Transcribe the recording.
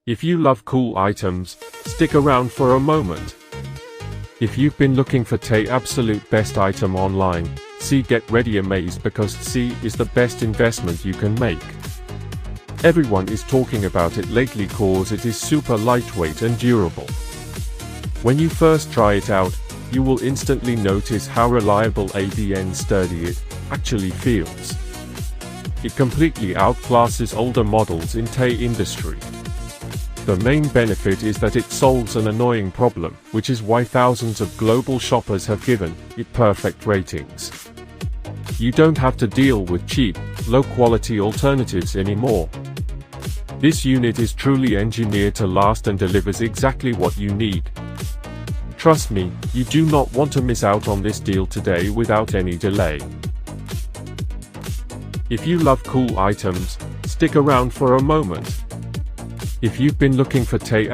If you love cool items, stick around for a moment. If you've been looking for the absolute best item online, get ready amazed, because is the best investment you can make. Everyone is talking about it lately cause it is super lightweight and durable. When you first try it out, you will instantly notice how reliable and sturdy it actually feels. It completely outclasses older models in the industry. The main benefit is that it solves an annoying problem, which is why thousands of global shoppers have given it perfect ratings. You don't have to deal with cheap, low-quality alternatives anymore. This unit is truly engineered to last and delivers exactly what you need. Trust me, you do not want to miss out on this deal today without any delay. If you love cool items, stick around for a moment. If you've been looking for the absolute